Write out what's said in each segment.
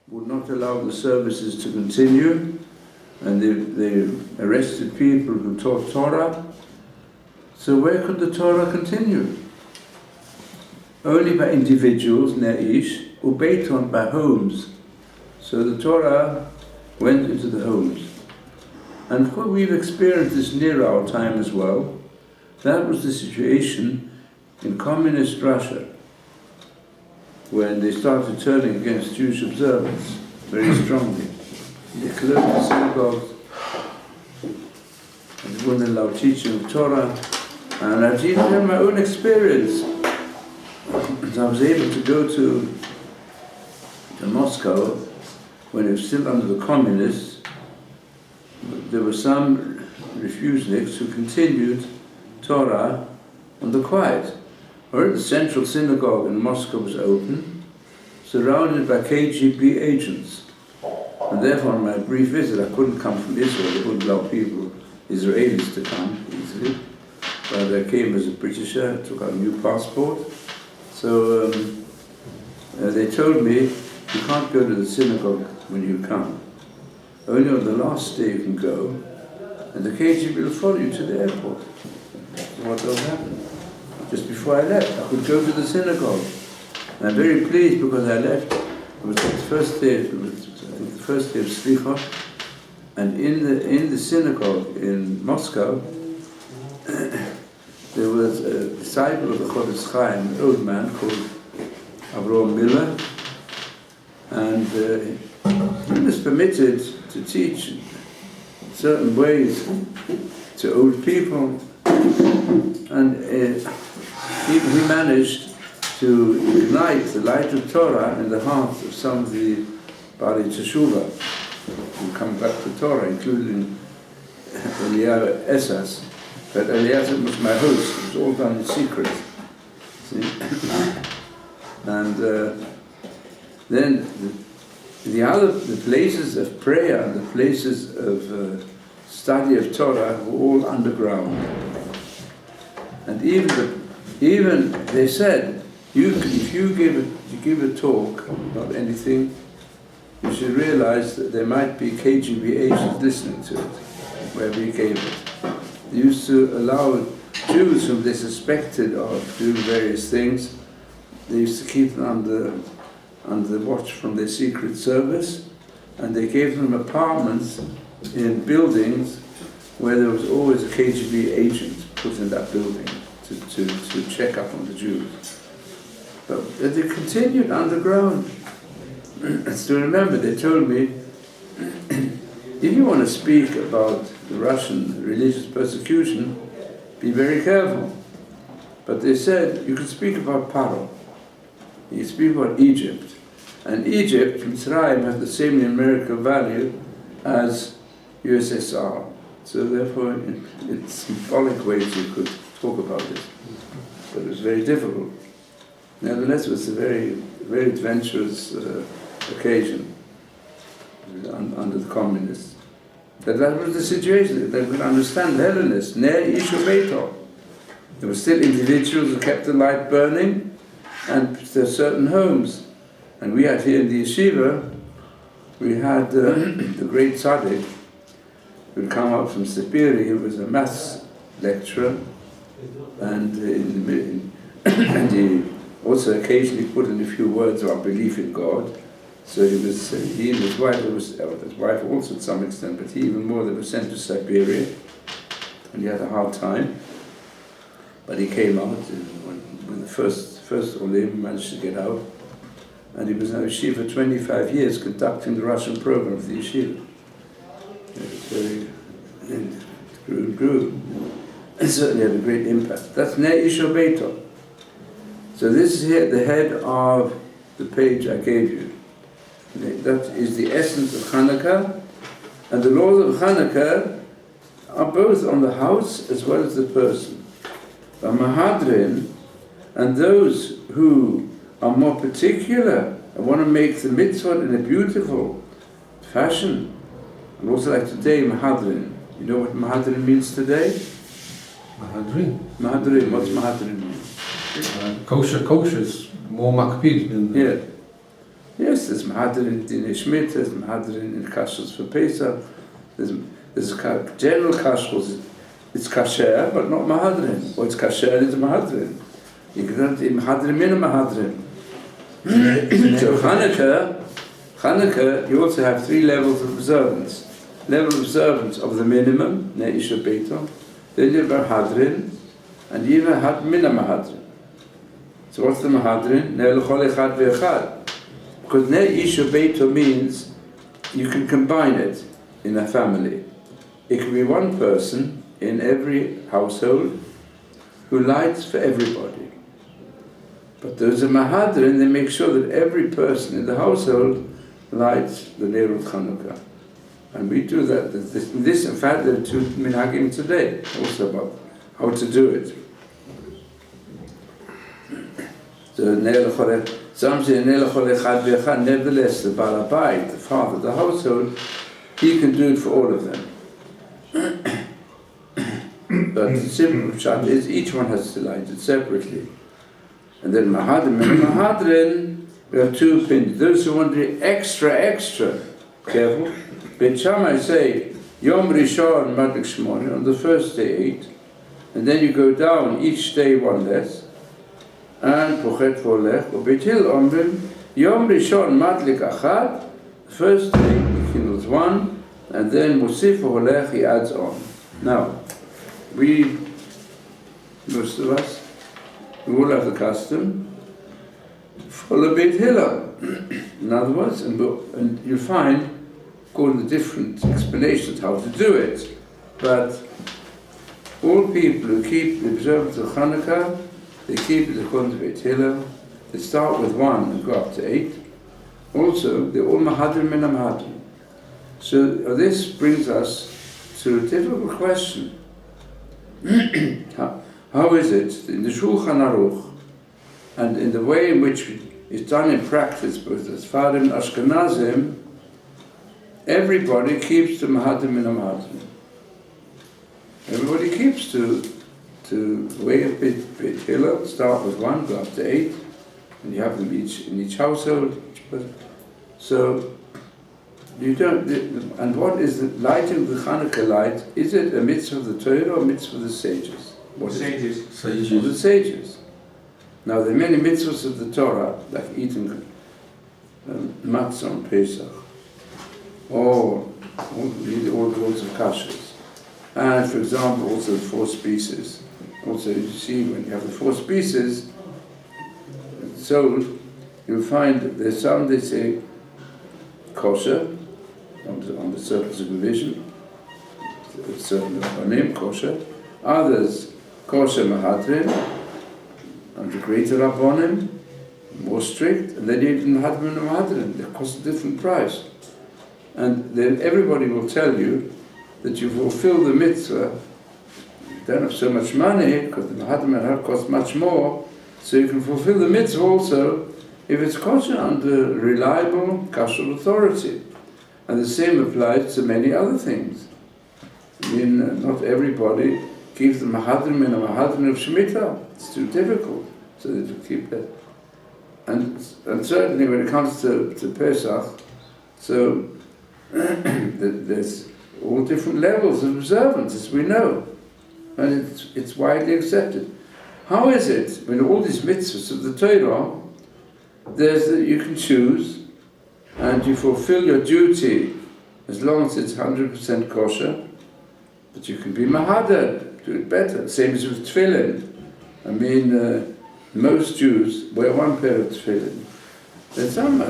would not allow the services to continue, and they arrested people who taught Torah. So where could the Torah continue? Only by individuals, ne'ish, ubeiton, by homes. So the Torah went into the homes. And of course we've experienced this near our time as well. That was the situation in communist Russia, when they started turning against Jewish observance very strongly. They closed the synagogues, and they wouldn't allow teaching of Torah. And I've even had my own experience. I was able to go to Moscow when it was still under the communists. There were some refuseniks who continued Torah on the quiet. Or the central synagogue in Moscow was open, surrounded by KGB agents. And therefore, on my brief visit, I couldn't come from Israel. They wouldn't allow people, Israelis, to come easily. But I came as a Britisher, took out a new passport. So they told me, you can't go to the synagogue when you come. Only on the last day you can go, and the KGB will follow you to the airport. So what will happen? Just before I left, I could go to the synagogue. And I'm very pleased because I left. It was the first day, the first day of Slicha, and in the synagogue in Moscow, there was a disciple of the Horovitz, an old man called Avraham Miller, and he was permitted to teach certain ways to old people, and he managed to ignite the light of Torah in the hearts of some of the Bali Teshuvah who come back to Torah, including Eliyahu Esas. But Eliyahu was my host. It was all done in secret. See? And then the places of prayer and the places of study of Torah were all underground. And even they said, if you give a talk about anything, you should realize that there might be KGB agents listening to it, wherever you gave it. They used to allow Jews whom they suspected of doing various things, they used to keep them under watch from their secret service, and they gave them apartments in buildings where there was always a KGB agent put in that building to check up on the Jews. But they continued underground. And still remember, they told me, if you want to speak about the Russian religious persecution, be very careful. But they said, you can speak about Paro. You can speak about Egypt. And Egypt, Mitzrayim, has the same numerical value as USSR. So therefore, in symbolic ways you could talk about it. But it was very difficult. Nevertheless, it was a very, very adventurous occasion under the communists. That was the situation. They could understand the Hellenists. Ner ishu beito. There were still individuals who kept the light burning, and there were certain homes. And we had here in the yeshiva, we had the great tzaddik who had come up from Siberi. He was a maths lecturer, and he also occasionally put in a few words about belief in God. So he and his wife, his wife also to some extent, but he even more, they were sent to Siberia, and he had a hard time. But he came out when the first Olim managed to get out, and he was in yeshiva for 25 years conducting the Russian program of the yeshiva. It grew. And certainly had a great impact. That's Ner Isho Beito. So this is here at the head of the page I gave you. That is the essence of Hanukkah, and the laws of Hanukkah are both on the house as well as the person. The Mahadrin, and those who are more particular and want to make the mitzvot in a beautiful fashion, and also like today, Mahadrin. You know what Mahadrin means today? Mahadrin. Mahadrin, what's Mahadrin mean? Kosher is more makpid than... Yeah. Yes, yes, there's Mahadrin in Dinei Shmita, there's Mahadrin in Kashrus for Pesach, there's general Kashrus, it's Kasher, but not Mahadrin. What's Kasher is Mahadrin. You cannot do Mahadrin in a Mahadrin. So Hanukkah, you also have 3 levels of observance. Level of observance of the minimum, Ne'isha Beito, then you have Mahadrin, and you have Mina Mahadrin. So what's the Mahadrin? Ne'elchol echad ve'echad. Because Ne'isha Beito means you can combine it in a family. It can be one person in every household who lights for everybody. But there's a Mahadrin, they make sure that every person in the household lights the Ner of Chanukah. And we do that. This in fact, there are 2 minhagim today, also about how to do it. So, some say, nevertheless, the Balabai, the father of the household, he can do it for all of them. But the simple pshat is each one has to light it separately. And then Mahadrin, we have 2 opinions. Those who want to do extra, careful. Bet Shammai say, Yom Rishon Madlik Shmoni, on the first day 8, and then you go down each day 1 less, and Pochet Volech, or Bet Hillel Omrim, Yom Rishon Madlik Achad, the first day he kindles 1, and then Musif Volech he adds on. Now, most of us, we all have the custom, follow Bet Hillel. In other words, and you find, according to different explanations how to do it, but all people who keep the observance of Hanukkah, they keep it according to Bet Hillel. They start with 1 and go up to 8. Also, they're all Mahadrim and Mahadrim. So this brings us to a difficult question. How is it in the Shulchan Aruch and in the way in which it's done in practice, both as Sfarim and Ashkenazim, everybody keeps the Mahadrim and Mahadrim. Everybody keeps to way of Bet Hillel, start with 1, go up to 8, and you have them each in each household. So you don't. And what is the lighting of the Hanukkah light? Is it a mitzvah of the Torah or a mitzvah of the sages? What Sages. Of the sages. Now there are many mitzvahs of the Torah, like eating matzah on Pesach, or all sorts of kashrus. And for example, also the 4 species. Also, you see, when you have the 4 species sold, you'll find that there's some, they say, kosher, on the surface of supervision, certain name kosher. Others, kosher mahadrim, and the greater rabbonim, more strict, and then even mahadrim and mahadrim, they cost a different price. And then everybody will tell you that you fulfill the mitzvah. You don't have so much money, because the mahadrim and cost much more, so you can fulfill the mitzvah also if it's kosher under reliable kosher authority. And the same applies to many other things. I mean, not everybody keeps the mahadrim and a mahadrim of Shemitah. It's too difficult, so they to keep that. And certainly when it comes to Pesach, so there's all different levels of observance, as we know, and it's widely accepted. How is it when all these mitzvahs of the Torah, you can choose and you fulfill your duty as long as it's 100% kosher, but you can be mahadar, do it better. Same as with tefillin. I mean, most Jews wear 1 pair of tefillin. There's some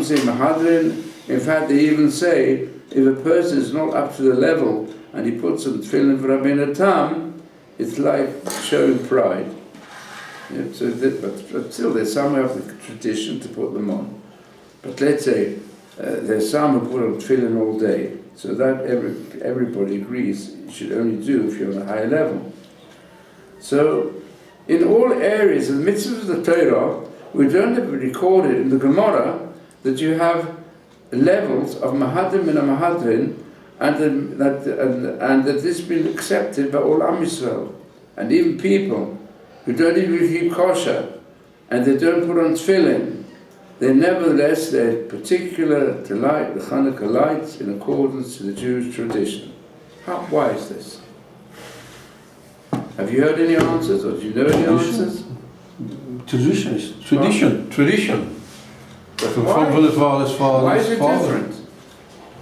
say mahadrin. In fact, they even say if a person is not up to the level and he puts on tefillin for Rabbeinu Tam, it's like showing pride. Yeah, but still, there's some who have the tradition to put them on. But let's say there's some who put on tefillin all day, so that everybody agrees you should only do if you're on a higher level. So, in all areas of the mitzvahs of the Torah, we don't have it recorded in the Gemara that you have levels of mahadrim and a mahadrin, and that this has been accepted by all Am Yisrael, and even people who don't even keep kosher, and they don't put on tefillin, nevertheless, they had particular to light the Hanukkah lights in accordance to the Jewish tradition. Why is this? Have you heard any answers, or do you know any answers? Tradition. But From the father's why is it father. different?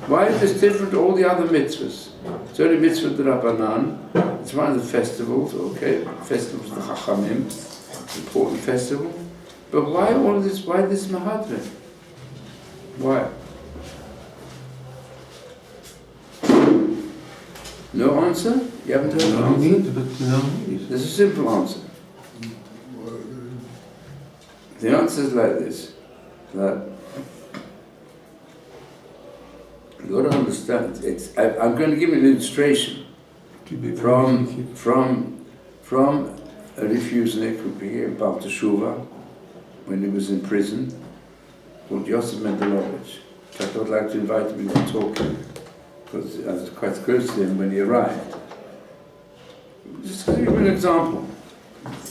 Why is this different to all the other mitzvahs? It's only mitzvah d'Rabbanan. It's one of the festivals, okay? Festivals of the Chachamim, important festival. But why all this? Why this Mahadra? Why? No answer? You haven't heard an answer? There's a simple answer. The answer is like this, that you've got to understand, I'm going to give you an illustration from a refusenik who became about Teshuvah when he was in prison, called Yosef Mendelovich. I would like to invite him to talk, because I was quite close to him when he arrived. Just to give you an example.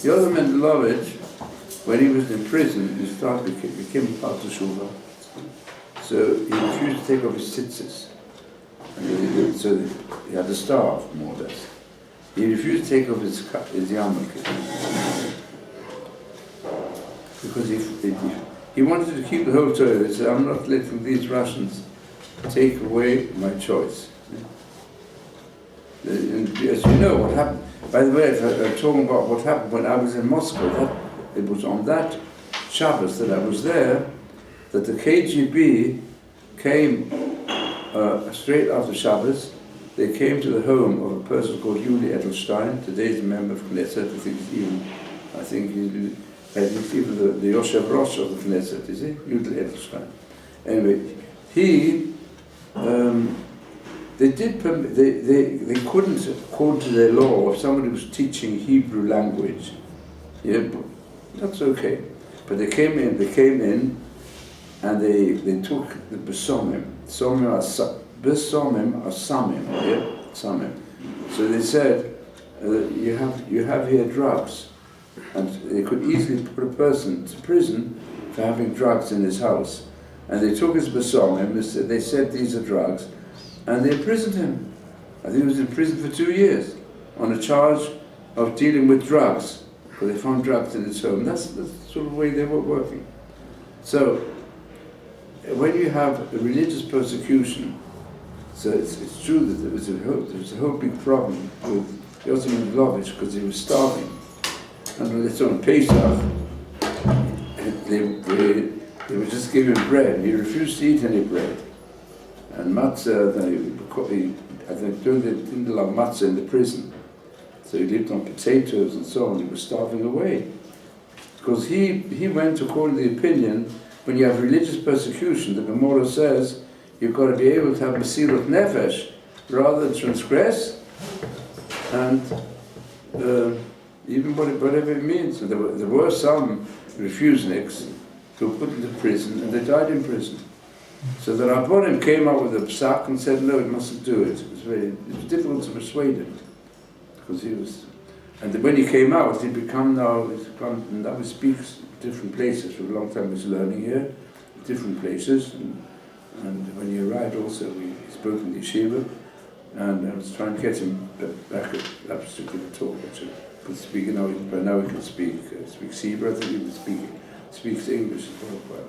Yosef Mendelovich, when he was in prison, he became part of Teshuvah. So he refused to take off his tzitzis. So he had to starve, more or less. He refused to take off his yarmulke. Because he wanted to keep the whole Torah. He said, I'm not letting these Russians take away my choice. And as you know, what happened, by the way, I'm talking about what happened when I was in Moscow. It was on that Shabbos that I was there that the KGB came straight after Shabbos. They came to the home of a person called Yuli Edelstein. Today's a member of Knesset. I think he's even the Yoshev Rosh of the Knesset, is he? Yuli Edelstein. Anyway, they couldn't, according to their law, if somebody was teaching Hebrew language, yeah, that's okay. But they came in, and they took the besomim. Besomim are samim, yeah, samim. So they said, you have here drugs, and they could easily put a person to prison for having drugs in his house. And they took his besomim. They said these are drugs, and they imprisoned him. I think he was in prison for 2 years on a charge of dealing with drugs. Because they found drugs in his home. That's the sort of way they were working. So, when you have a religious persecution, so it's true that there was a whole big problem with Yosef Mendelovich because he was starving. And it's on Pesach, they would just give him bread. He refused to eat any bread. And matzah, I think they didn't allow matzah in the prison. So he lived on potatoes and so on. He was starving away. Because he went according to the opinion, when you have religious persecution, the Gemara says, you've got to be able to have Mesirat Nefesh rather than transgress, and even whatever it means. So there were some refuseniks who were put into prison and they died in prison. So the Rabbonim came out with a psak and said, no, you mustn't do it. It was difficult to persuade him. Because he was, and when he came out, now he speaks different places. For a long time he was learning here, different places, and when he arrived also, he spoke in the Yeshivat, and I was trying to get him back at Leipzig to talk, actually. But speaking now, by now he can speak Hebrew. I think he speaks English as well.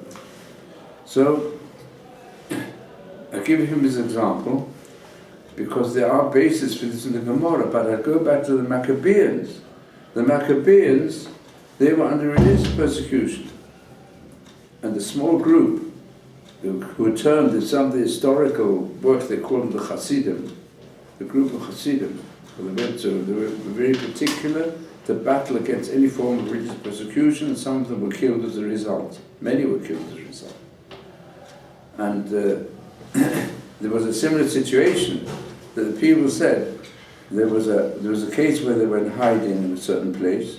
So, I give him his example, because there are bases for this in the Gemara, but I go back to the Maccabeans. The Maccabeans, they were under religious persecution. And the small group who termed in some of the historical works, they called them the Hasidim, the group of Hasidim. They were very particular to battle against any form of religious persecution, and some of them were killed as a result. Many were killed as a result. And there was a similar situation that the people said there was a case where they were in hiding in a certain place,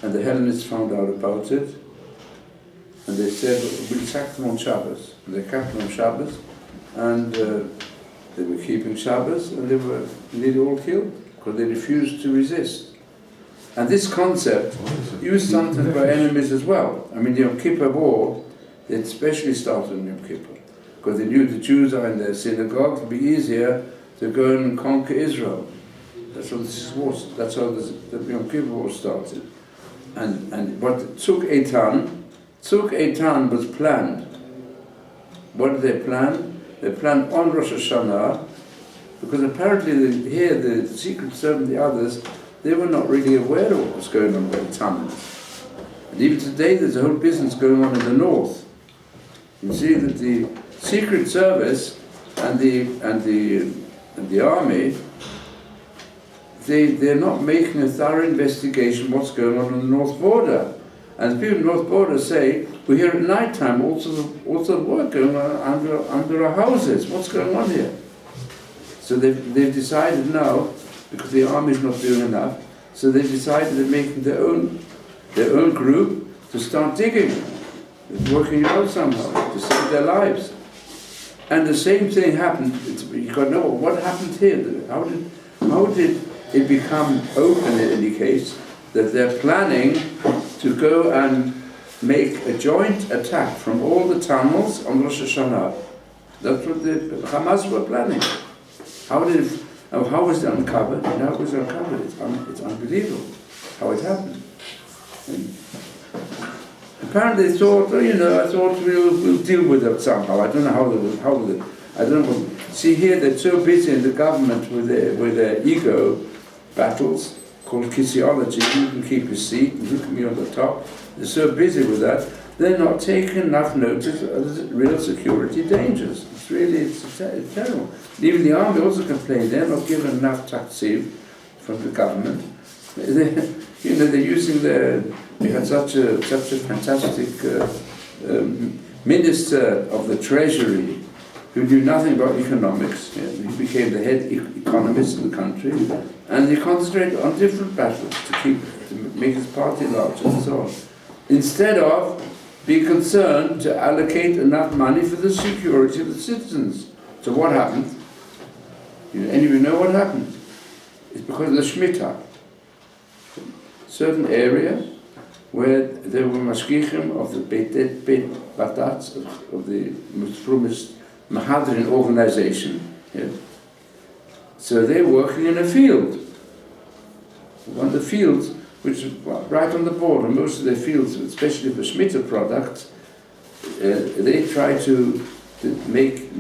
and the Hellenists found out about it, and they said, we'll attack them on Shabbos. And they attacked them on Shabbos, and they were keeping Shabbos, and they were nearly all killed because they refused to resist. And this concept used sometimes by enemies as well. I mean, the Yom Kippur War, They especially started on Yom Kippur, because they knew the Jews are in their synagogues. It'd be easier to go and conquer Israel. That's how the Yom Kippur War started. And what Tzuk Eitan was planned. What did they plan? They planned on Rosh Hashanah, because apparently the Secret Service and the others, they were not really aware of what was going on with the tunnels. And even today there's a whole business going on in the north. You see that the Secret Service and the army, they're not making a thorough investigation what's going on the north border. And people in the north border say, we hear at night time all sorts of work going on under our houses. What's going on here? So they've decided now, because the army's not doing enough, so they've decided they're making their own group to start digging, working it out somehow, to save their lives. And the same thing happened. You've got to know what happened here. How did it become open in any case that they're planning to go and make a joint attack from all the tunnels on Rosh Hashanah? That's what the Hamas were planning. How was it uncovered? And how it was uncovered? It's unbelievable how it happened. And apparently they thought, I thought we'll deal with it somehow. I don't know I don't know. See here, they're so busy in the government with their ego battles called kissiology. Who can keep his seat and who can be on the top? They're so busy with that. They're not taking enough notice of the real security dangers. It's terrible. Even the army also complained they're not given enough taksiv from the government. They're using we had such a fantastic minister of the treasury who knew nothing about economics. He became the head economist in the country, and he concentrated on different battles to make his party larger and so on, instead of being concerned to allocate enough money for the security of the citizens. So what happened? Any of you know what happened? It's because of the Shemitah. Certain area where there were mashgichim of the Beit Batats, of the Muslimist Mahadrin organization. Yeah. So they're working in a field. One of the fields, which is right on the border, most of their fields, especially for Shemitah products, they try to make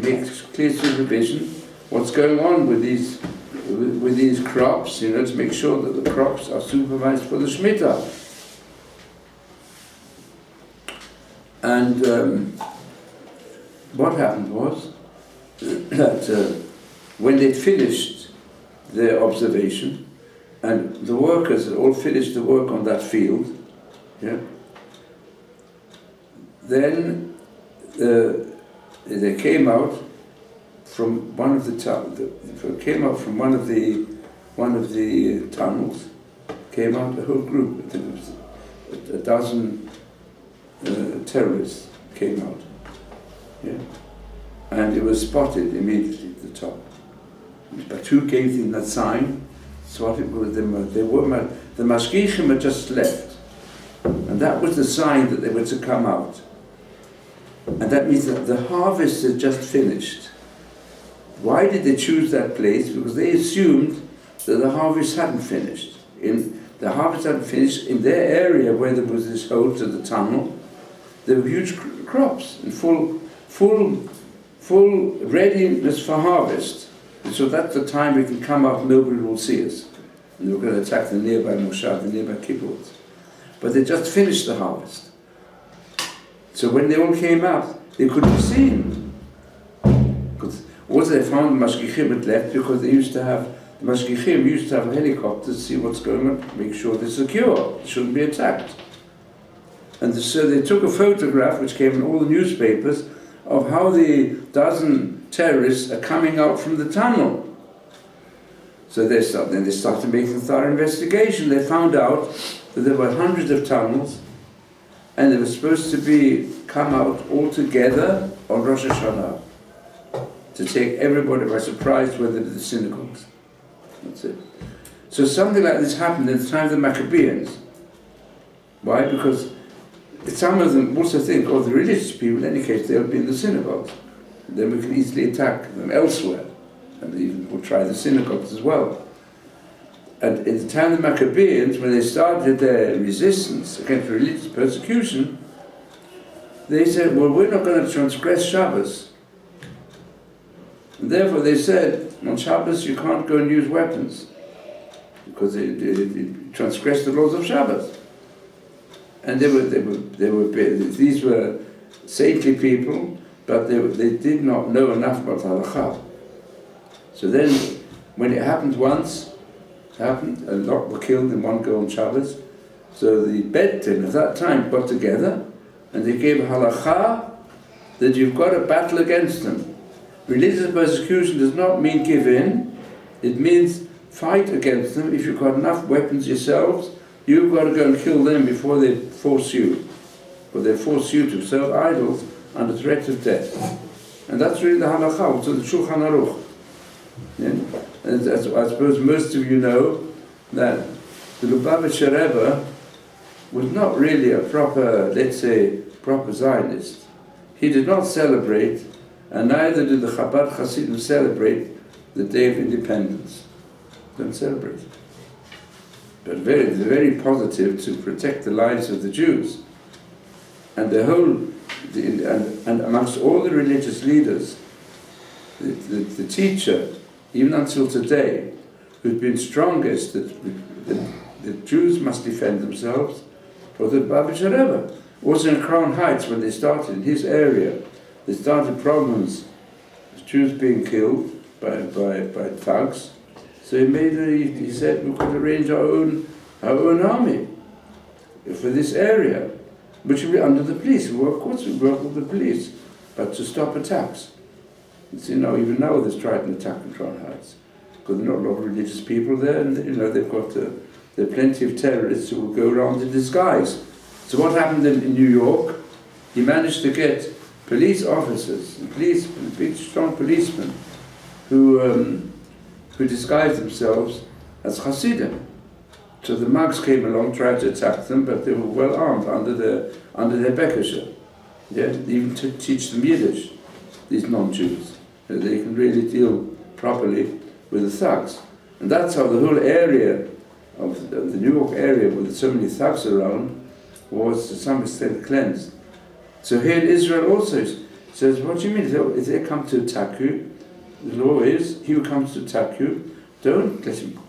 clear supervision what's going on with these crops, to make sure that the crops are supervised for the Shemitah. And what happened was that when they'd finished their observation, and the workers had all finished the work on that field, then they came out from one of the tunnels, came out a whole group. I think it was a dozen terrorists came out, and it was spotted immediately at the top. But who gave them that sign? Spotted with them. The mashgichim had just left, and that was the sign that they were to come out. And that means that the harvest had just finished. Why did they choose that place? Because they assumed that the harvest hadn't finished. The harvest hadn't finished in their area where there was this hole to the tunnel. There were huge crops and full readiness for harvest. And so that's the time we can come out, nobody will see us. And they were going to attack the nearby Moshav, the nearby kibbutz. But they just finished the harvest. So when they all came out, they couldn't be seen. Because also they found the mashgichim had left because the mashgichim used to have a helicopter to see what's going on, make sure they're secure, they shouldn't be attacked. And so they took a photograph, which came in all the newspapers, of how the dozen terrorists are coming out from the tunnel. So they started making a thorough investigation. They found out that there were hundreds of tunnels, and they were supposed to come out all together on Rosh Hashanah to take everybody by surprise to the synagogues. That's it. So something like this happened in the time of the Maccabees. Why? Because some of them also think, oh, the religious people, in any case, they'll be in the synagogues. Then we can easily attack them elsewhere, and even we'll try the synagogues as well. And in the time of the Maccabees, when they started their resistance against religious persecution, they said, well, we're not going to transgress Shabbos. And therefore they said, on Shabbos you can't go and use weapons, because it transgressed the laws of Shabbos. And these were saintly people, but they did not know enough about halakha. So then, when it happened once, a lot were killed in one go on Shabbos. So the Beit Din at that time got together, and they gave halakha that you've got to battle against them. Religious persecution does not mean give in; it means fight against them. If you've got enough weapons yourselves, you've got to go and kill them before they force you. Or they force you to serve idols under threat of death. And that's really the halakha, so the Shulchan Aruch. Yeah? And I suppose most of you know that the Lubavitcher Rebbe was not really a proper, let's say, proper Zionist. He did not celebrate, and neither did the Chabad Hasidim celebrate the Day of Independence. Don't celebrate it. But they're very positive to protect the lives of the Jews. And and amongst all the religious leaders, the teacher, even until today, who's been strongest that the Jews must defend themselves, was the Lubavitcher Rebbe. Also in Crown Heights, when they started in his area, they started problems, Jews being killed by thugs. So he said, we could arrange our own army for this area, which will be under the police. Of course we work with the police, but to stop attacks. Even now there's tried an attack in Crown Heights, because there are not a lot of religious people there, and they've got there are plenty of terrorists who will go around in disguise. So what happened in New York? He managed to get police officers, big strong policemen, who disguised themselves as Hasidim. So the mugs came along, tried to attack them, but they were well armed under their Bekesher. Yeah, even to teach them Yiddish, these non-Jews. So they can really deal properly with the thugs. And that's how the whole area of the New York area, with so many thugs around, was to some extent cleansed. So here in Israel also says, what do you mean? If they come to attack you, the law is, he who comes to attack you, don't let him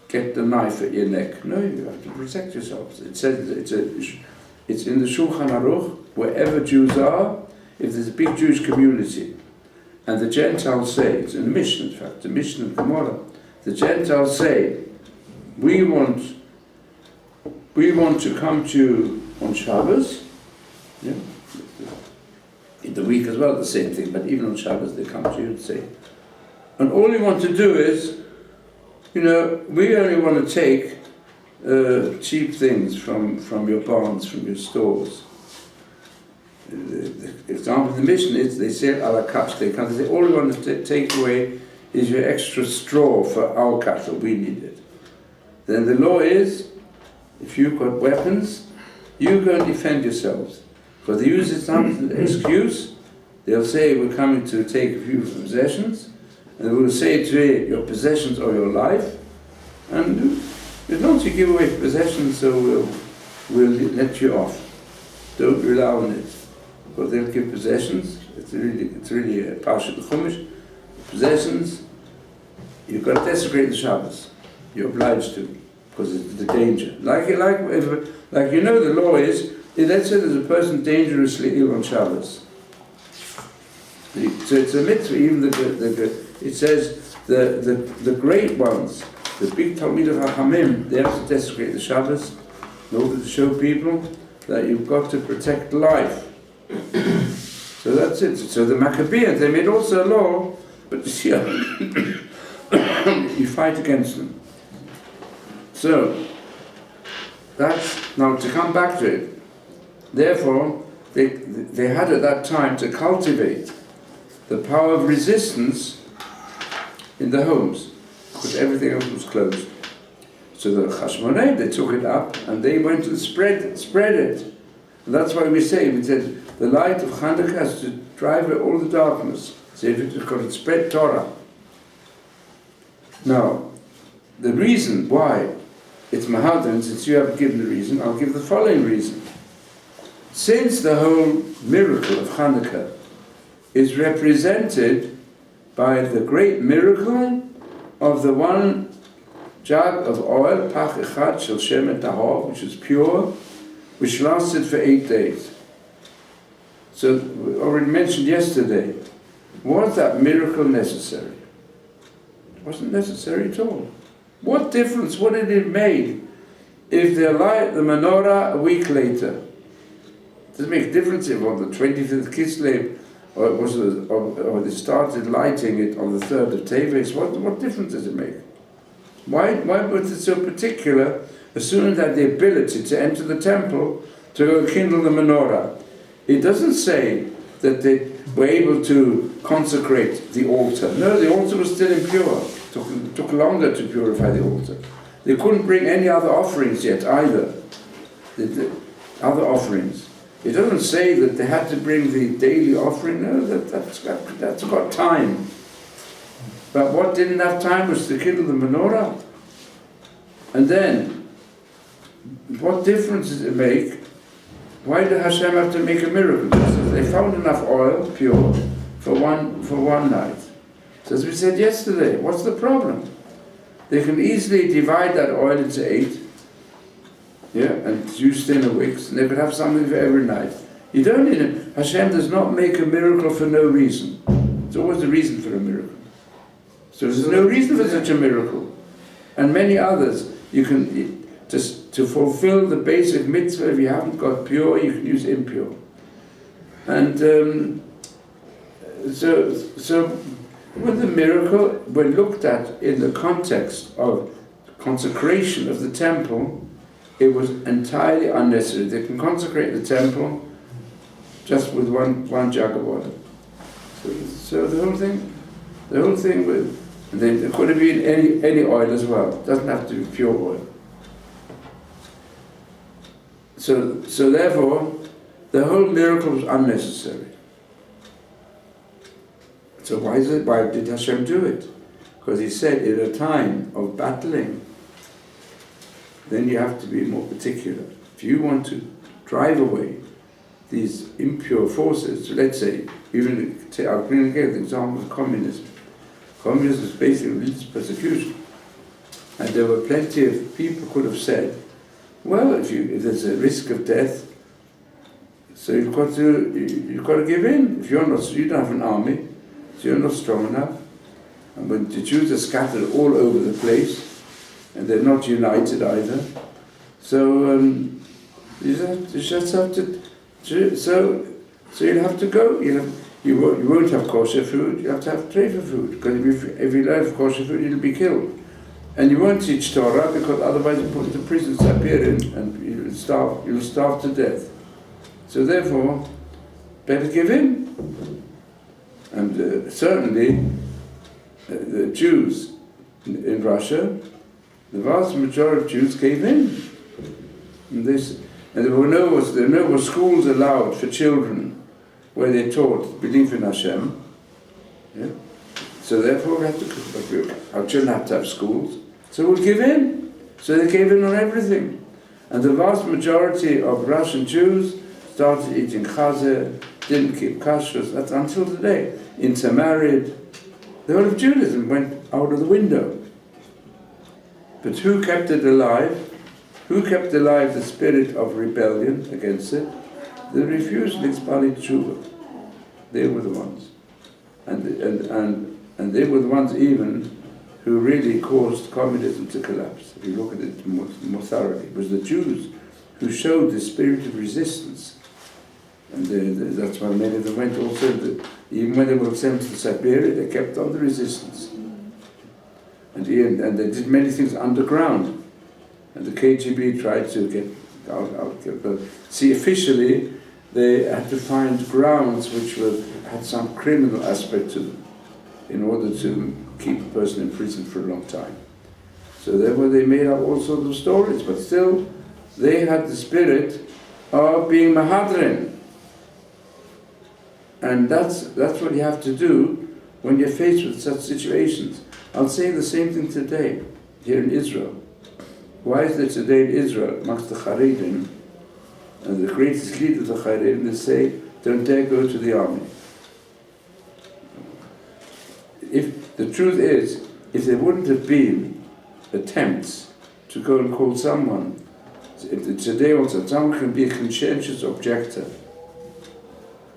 get the knife at your neck. No, you have to protect yourselves. It says it's in the Shulchan Aruch, wherever Jews are, if there's a big Jewish community, and the Gentiles say, it's in the Mishnah, in fact, the Mishnah of Gemara, the Gentiles say, we want to come to you on Shabbos, yeah? In the week as well, the same thing, but even on Shabbos they come to you and say, and all you want to do is, we only want to take cheap things from your barns, from your stores. The example of the mission is, they say a la carte, they say, all we want to take away is your extra straw for our cattle, we need it. Then the law is, if you've got weapons, you go and defend yourselves. Because they use it as an excuse. They'll say, we're coming to take a few possessions, and they will say to you, your possessions or your life, and as long as you give away possessions, so we'll let you off. Don't rely on it. Because they'll give possessions, it's really a parsha of the Chumash. Possessions, you've got to desecrate the Shabbos. You're obliged to, because it's the danger. Like the law is, let's say there's a person dangerously ill on Shabbos. So it's a mitzvah, even it says the great ones, the big Talmid of Hachamim, they have to desecrate the Shabbos in order to show people that you've got to protect life. So that's it. So the Maccabees, they made also a law, but you fight against them. So that's, now to come back to it, therefore they had at that time to cultivate the power of resistance in the homes, because everything else was closed. So the Chashmonei, they took it up and they went and spread it. And that's why we said the light of Hanukkah has to drive away all the darkness. So if it's got to spread Torah. Now, the reason why it's Mahadan, since you have given the reason, I'll give the following reason. Since the whole miracle of Hanukkah is represented by the great miracle of the one jug of oil, pach echad shel shemen tahor, which is pure, which lasted for 8 days. So, we already mentioned yesterday, was that miracle necessary? It wasn't necessary at all. What difference would it have made if they light the menorah a week later? Does it make a difference if on the 25th Kislev, or they started lighting it on the 3rd of Teves? What difference does it make? Why was it so particular as soon as they had the ability to enter the temple to go kindle the menorah? It doesn't say that they were able to consecrate the altar. No, the altar was still impure. It took longer to purify the altar. They couldn't bring any other offerings yet either. The other offerings. It doesn't say that they had to bring the daily offering. No, that's got time. But what didn't have time was to kindle the menorah. And then, what difference does it make? Why did Hashem have to make a miracle? Because they found enough oil, pure, for one night. So as we said yesterday, what's the problem? They can easily divide that oil into 8, and use thinner wicks, and they could have something for every night. You don't need it. Hashem does not make a miracle for no reason. There's always a reason for a miracle. So there's no reason for such a miracle. And many others, you can, to fulfill the basic mitzvah, if you haven't got pure, you can use impure. And so when the miracle, when looked at in the context of consecration of the temple, it was entirely unnecessary. They can consecrate the temple just with one jug of oil. So the whole thing with, and then there could have been any oil as well. It doesn't have to be pure oil. So therefore, the whole miracle was unnecessary. So why did Hashem do it? Because He said, in a time of battling, then you have to be more particular. If you want to drive away these impure forces, so let's say, I'll bring again the example of communism. Communism is basically religious persecution. And there were plenty of people who could have said, well, if there's a risk of death, so you've got to give in. If you don't have an army, so you're not strong enough. And when the Jews are scattered all over the place, and they're not united either, so you just have to. So you'll have to go. You won't have kosher food. You have to have treifa food, because if you don't have kosher food, you'll be killed. And you won't teach Torah, because otherwise you put the prison Sapirin and you'll starve to death. So therefore, better give in. And certainly, the Jews in Russia, the vast majority of Jews gave in. And there were no schools allowed for children where they taught belief in Hashem. Yeah? So therefore, our children have to have schools. So we'll give in. So they gave in on everything. And the vast majority of Russian Jews started eating chazer, didn't keep kashrus. That's until today. Intermarried. The whole of Judaism went out of the window. But who kept it alive? Who kept alive the spirit of rebellion against it? The refusalists, Bali Tshuva. They were the ones. And they were the ones even who really caused communism to collapse. If you look at it more thoroughly, it was the Jews who showed the spirit of resistance. And that's why many of them went also, even when they were sent to Siberia, they kept on the resistance. And they did many things underground. And the KGB tried to get out. But see, officially, they had to find grounds which had some criminal aspect to them in order to keep a person in prison for a long time. So therefore they made up all sorts of stories, but still they had the spirit are being mahadrin. And that's what you have to do when you're faced with such situations. I'll say the same thing today, here in Israel. Why is there today in Israel, amongst the Haredim, and the greatest leaders of the Haredim, they say, don't dare go to the army. If the truth is, if there wouldn't have been attempts to go and call someone, today also, someone can be a conscientious objector.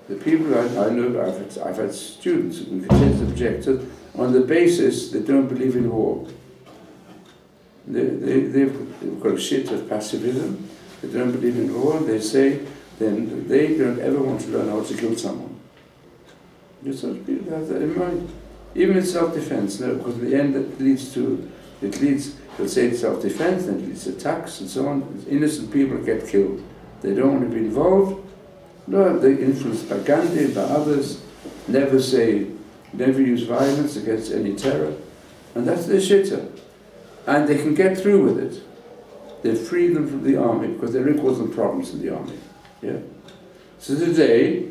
The people I know, I've had students who can conscientious objectors on the basis they don't believe in war. They've got a shit of pacifism, they don't believe in war, they say then they don't ever want to learn how to kill someone. Such people have that in mind. Even in self-defense, no, because in the end they'll say it's self-defense, then it leads to attacks and so on. Innocent people get killed. They don't want to be involved. No, they're influenced by Gandhi, by others. Never use violence against any terror. And that's their shitta. And they can get through with it. They free them from the army because there are causing problems in the army. Yeah. So today,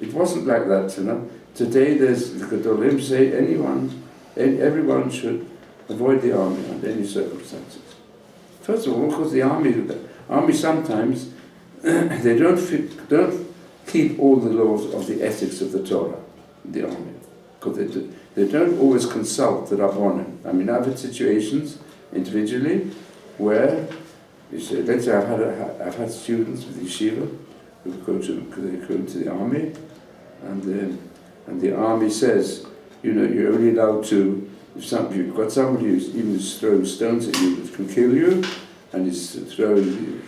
it wasn't like that, you know. Today there's the Gedolim say everyone should avoid the army under any circumstances. First of all, because the army sometimes they don't keep all the laws of the ethics of the Torah, the army, because they don't always consult the Rabbanim. I mean, I've had situations individually where you say, let's say I've had students with Yeshivat who go to the army, and the army says, you know, you're only allowed to, if you've got somebody who's even throwing stones at you that can kill you, and is throwing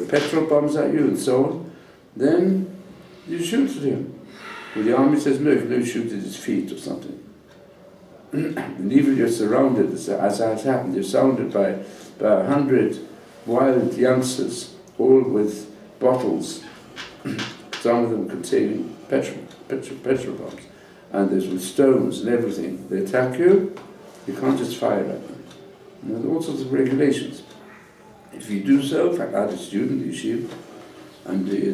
petrol bombs at you and so on, then you shoot at him. Well, the army says, no, you can only shoot at his feet or something. And even you're surrounded, as has happened, you're surrounded by 100 wild youngsters, all with bottles, some of them containing petrol bombs, and there's with stones and everything. They attack you, you can't just fire at them. You know, there are all sorts of regulations. If you do so, in fact, I had a student, Yeshiva, and he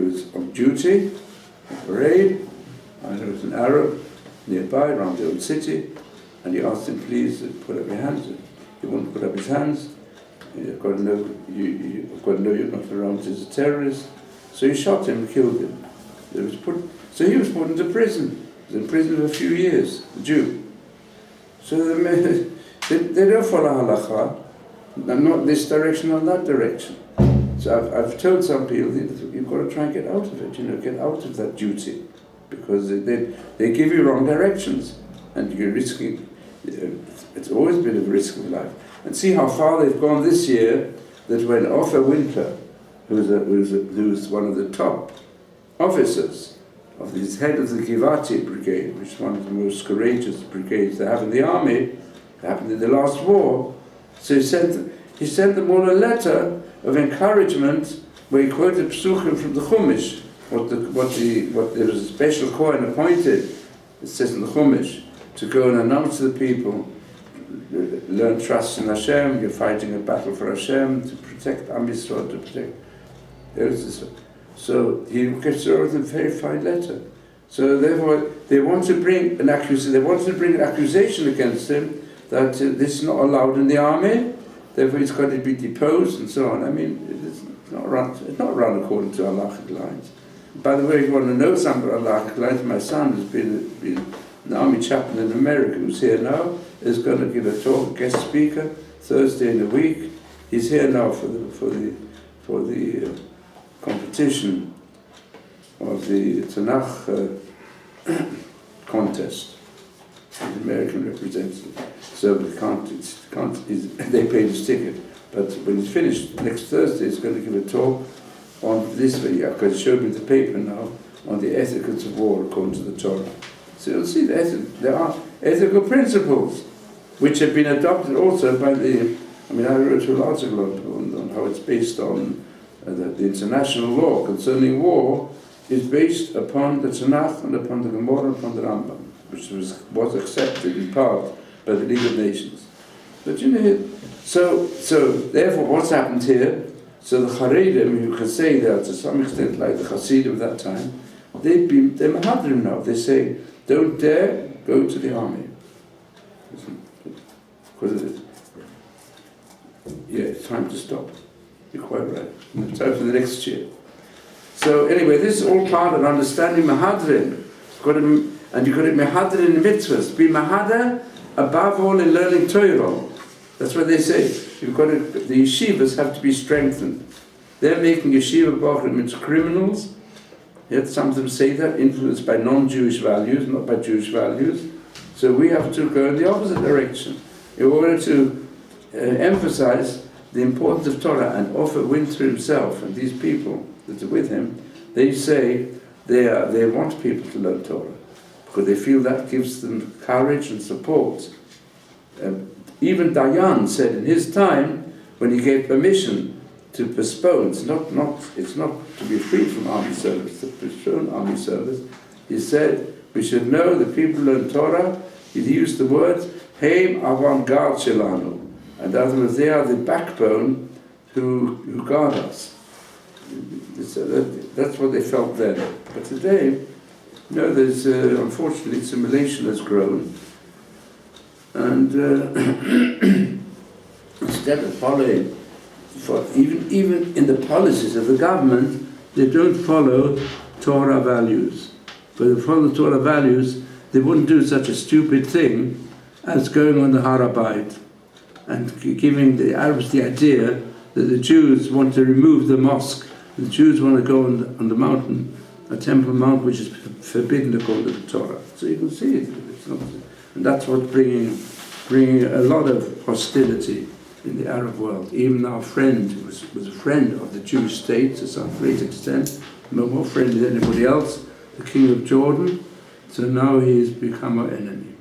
was on duty, on parade, and there was an Arab nearby, around the old city, and he asked him, please, to put up your hands. He wouldn't put up his hands. You've got to know you're not around as a terrorist. So he shot him and killed him. So he was put into prison. He was in prison for a few years, a Jew. So they don't follow halacha, not this direction or that direction. So I've told some people, you've got to try and get out of it, you know, get out of that duty. Because they give you wrong directions, and you're risking, it's always been a risk of life. And see how far they've gone this year, that when Ofer Winter, who's one of the top officers of his head of the Givati brigade, which is one of the most courageous brigades they have in the army, happened in the last war, so he sent them all a letter of encouragement where he quoted psuchim from the Chumash, what there was a special Kohen appointed, it says in the Chumash, to go and announce to the people, learn trust in Hashem, you're fighting a battle for Hashem, to protect Am Yisrael, to protect. So he gets wrote a very fine letter. So therefore, they want to bring an accusation against him that this is not allowed in the army, therefore he's got to be deposed and so on. I mean, it's not run according to halachic lines. By the way, if you want to know something about halachic lines, my son has been an army chaplain in America, who's here now, is going to give a talk, guest speaker, Thursday in a week. He's here now for the competition of the Tanakh contest, the American representative. So they paid his ticket. But when he's finished, next Thursday, he's going to give a talk on this video, because he showed me the paper now, on the ethics of war according to the Torah. So you'll see there are ethical principles which have been adopted also by I wrote an article on how it's based on the international law concerning war is based upon the Tanakh and upon the Gemara and upon the Rambam, which was accepted in part by the League of Nations. But you know, so therefore what's happened here, So the Haredim, you can say they are to some extent like the Hasidim of that time, they're Mahadrim now. They say, don't dare go to the army. Because it is. Yeah, it's time to stop. You're quite right. It's time for the next year. So anyway, this is all part of understanding Mahadrim. And you've got to be Mahadrim in mitzvahs. Be Mahadr above all in learning Torah. That's what they say. The yeshivas have to be strengthened. They're making yeshiva bochum into criminals. Yet some of them say that, influenced by non-Jewish values, not by Jewish values. So we have to go in the opposite direction in order to emphasize the importance of Torah. And Ofer Winter himself and these people that are with him, they say they want people to learn Torah because they feel that gives them courage and support. Even Dayan said in his time, when he gave permission to postpone, it's not to be freed from army service, to postpone army service, he said, we should know that people learn Torah. He used the words, Heim avant-garde shelanu. And in other words, they are the backbone who guard us. That's what they felt then. But today, there's unfortunately assimilation has grown. And instead of following, even in the policies of the government, they don't follow Torah values. But if they follow Torah values, they wouldn't do such a stupid thing as going on the Harabait and giving the Arabs the idea that the Jews want to remove the mosque. The Jews want to go on the mountain, a temple mount which is forbidden according to the Torah. So you can see it. And that's what's bringing a lot of hostility in the Arab world. Even our friend was a friend of the Jewish state to some great extent, no more friend than anybody else, the king of Jordan. So now he's become our enemy.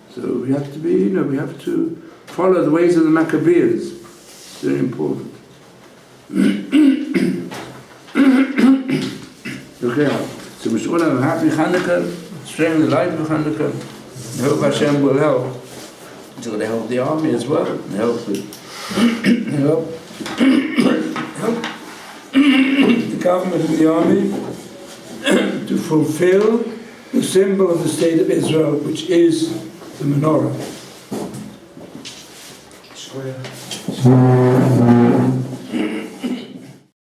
So we have to we have to follow the ways of the Maccabees. It's very important. Okay, so we should all have a happy Hanukkah, sharing the light of Hanukkah. I hope Hashem will help. So they help the army as well. They help help the government and the army to fulfill the symbol of the state of Israel, which is the menorah.